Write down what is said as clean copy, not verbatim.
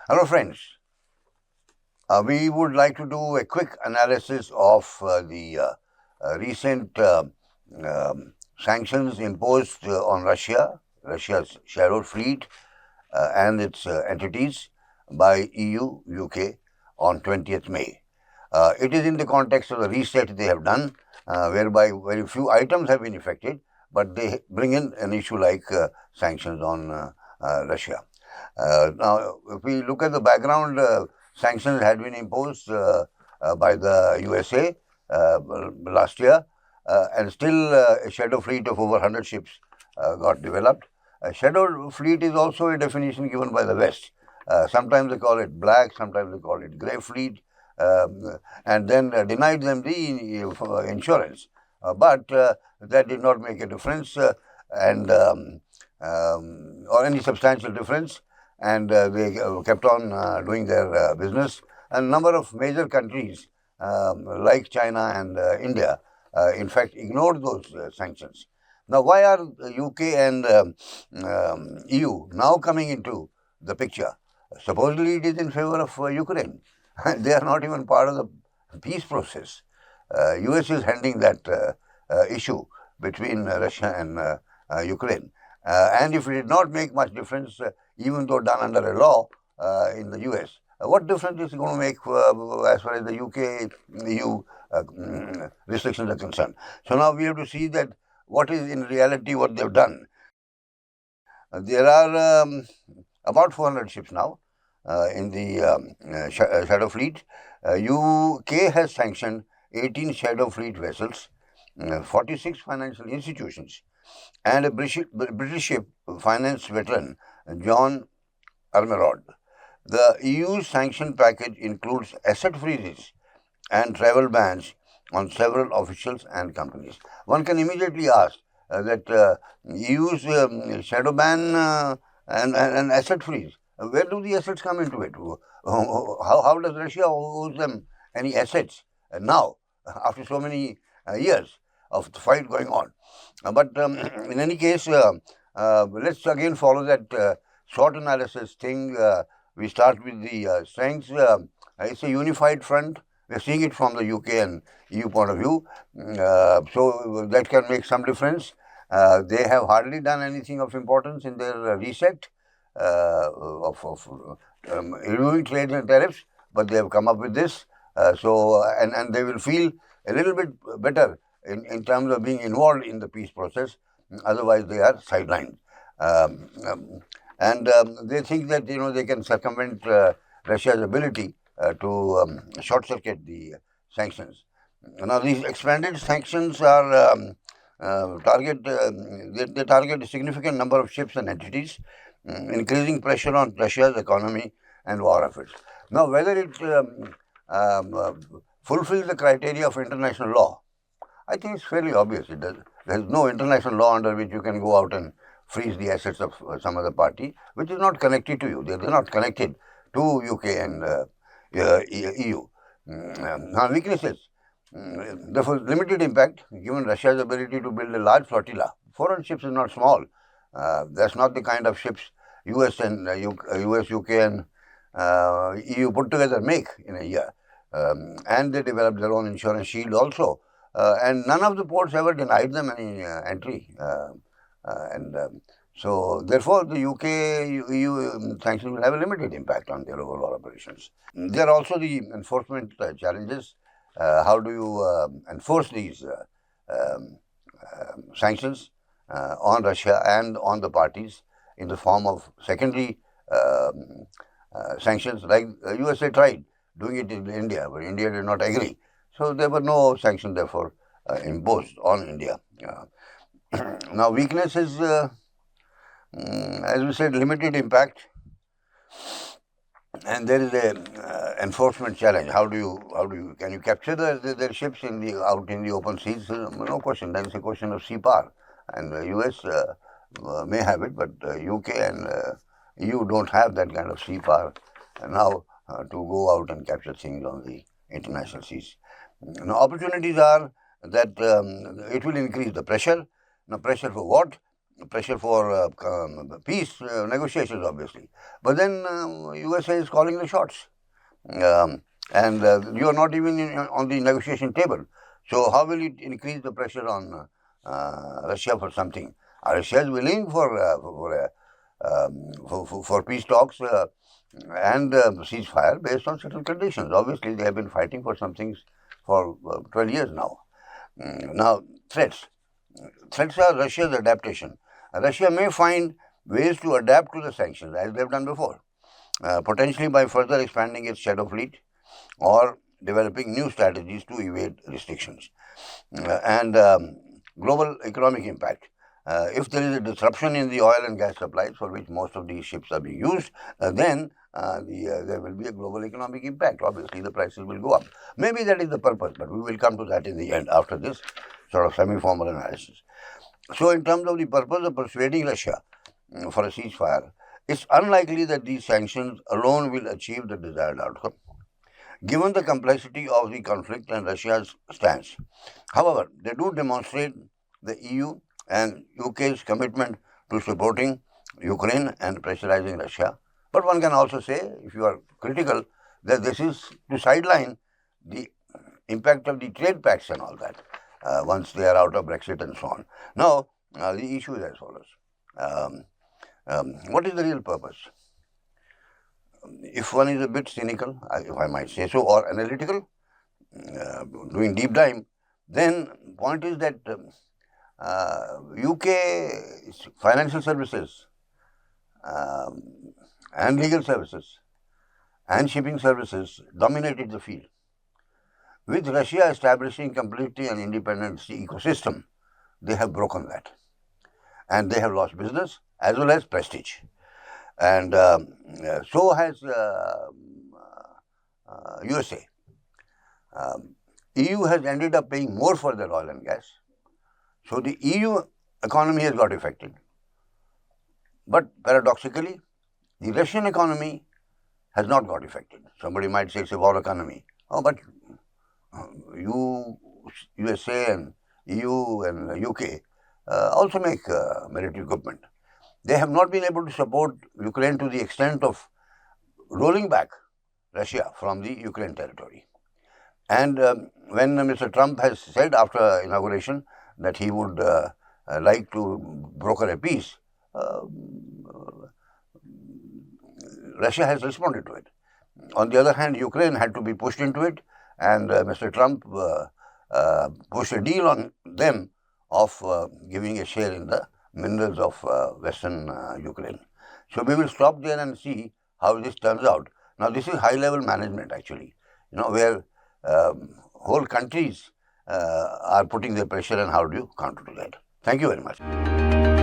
Hello friends, we would like to do a quick analysis of the recent sanctions imposed on Russia's shadow fleet and its entities by EU, UK on 20th May. It is in the context of the reset they have done, whereby very few items have been affected, but they bring in an issue like sanctions on Russia. Now, if we look at the background, sanctions had been imposed by the USA last year, and still a shadow fleet of over 100 ships got developed. A shadow fleet is also a definition given by the West. Sometimes they call it black, sometimes they call it grey fleet, and then denied them the insurance. But that did not make a difference or any substantial difference, and they kept on doing their business. And a number of major countries like China and India, in fact, ignored those sanctions. Now, why are UK and EU now coming into the picture? Supposedly, it is in favor of Ukraine. They are not even part of the peace process. US is handling that issue between Russia and Ukraine. And if it did not make much difference, even though done under a law in the US, what difference is it going to make as far as the UK EU restrictions are concerned? So now we have to see that what is in reality what they've done. There are about 400 ships now in the shadow fleet. UK has sanctioned 18 shadow fleet vessels, 46 financial institutions, and a British ship finance veteran, John Armerod. The EU's sanction package includes asset freezes and travel bans on several officials and companies. One can immediately ask that EU's shadow ban and asset freeze, where do the assets come into it? How does Russia owe them any assets now, after so many years of the fight going on? But in any case, let's again follow that SWOT analysis thing. We start with the strengths. It's a unified front. We're seeing it from the UK and EU point of view. So that can make some difference. They have hardly done anything of importance in their reset of reviewing trade and tariffs, but they have come up with this. And they will feel a little bit better in terms of being involved in the peace process. Otherwise, they are sidelined. And they think that they can circumvent Russia's ability to short-circuit the sanctions. Now, these expanded sanctions are target a significant number of ships and entities, increasing pressure on Russia's economy and war efforts. Now, whether it fulfills the criteria of international law, I think it's fairly obvious. There is no international law under which you can go out and freeze the assets of some other party, which is not connected to you. They're not connected to UK and EU. Now, weaknesses. Therefore, limited impact, given Russia's ability to build a large flotilla. 400 ships is not small. That's not the kind of ships US, UK and EU put together make in a year. And they developed their own insurance shield also. And none of the ports ever denied them any entry. So, therefore, the UK, EU sanctions will have a limited impact on their overall operations. There are also the enforcement challenges. How do you enforce these sanctions on Russia and on the parties in the form of secondary sanctions, like USA tried doing it in India, but India did not agree. So there were no sanctions, therefore, imposed on India. Now, weakness is, as we said, limited impact, and there is a enforcement challenge. Can you capture their ships out in the open seas? No question. Then it's a question of sea power, and the US may have it, but UK and EU don't have that kind of sea power now to go out and capture things on the international seas. Now, opportunities are that it will increase the pressure. Now, pressure for what? pressure for peace negotiations, obviously. But then USA is calling the shots. And you are not even on the negotiation table. So how will it increase the pressure on Russia for something? Russia is willing for peace talks and ceasefire based on certain conditions. Obviously, they have been fighting for some things for 12 years now. Now, threats. Threats are Russia's adaptation. Russia may find ways to adapt to the sanctions as they have done before, potentially by further expanding its shadow fleet or developing new strategies to evade restrictions. And global economic impact. If there is a disruption in the oil and gas supplies for which most of these ships are being used, then there will be a global economic impact. Obviously, the prices will go up. Maybe that is the purpose, but we will come to that in the end after this sort of semi-formal analysis. So, in terms of the purpose of persuading Russia for a ceasefire, it's unlikely that these sanctions alone will achieve the desired outcome, given the complexity of the conflict and Russia's stance. However, they do demonstrate the EU and UK's commitment to supporting Ukraine and pressurizing Russia. But one can also say, if you are critical, that this is to sideline the impact of the trade pacts and all that once they are out of Brexit and so on. Now, the issue is as follows. What is the real purpose? If one is a bit cynical, if I might say so, or analytical, doing deep dive, then point is that UK financial services and legal services and shipping services dominated the field. With Russia establishing completely an independent ecosystem, they have broken that. And they have lost business as well as prestige. And so has USA. EU has ended up paying more for their oil and gas. So the EU economy has got affected. But paradoxically, the Russian economy has not got affected. Somebody might say it's a war economy. Oh, but USA and EU and UK also make military equipment. They have not been able to support Ukraine to the extent of rolling back Russia from the Ukraine territory. And when Mr. Trump has said after inauguration that he would like to broker a peace, Russia has responded to it. On the other hand, Ukraine had to be pushed into it, and Mr. Trump pushed a deal on them of giving a share in the minerals of western Ukraine. So we will stop there and see how this turns out. Now, this is high-level management actually, where whole countries are putting their pressure, and how do you counter to that? Thank you very much.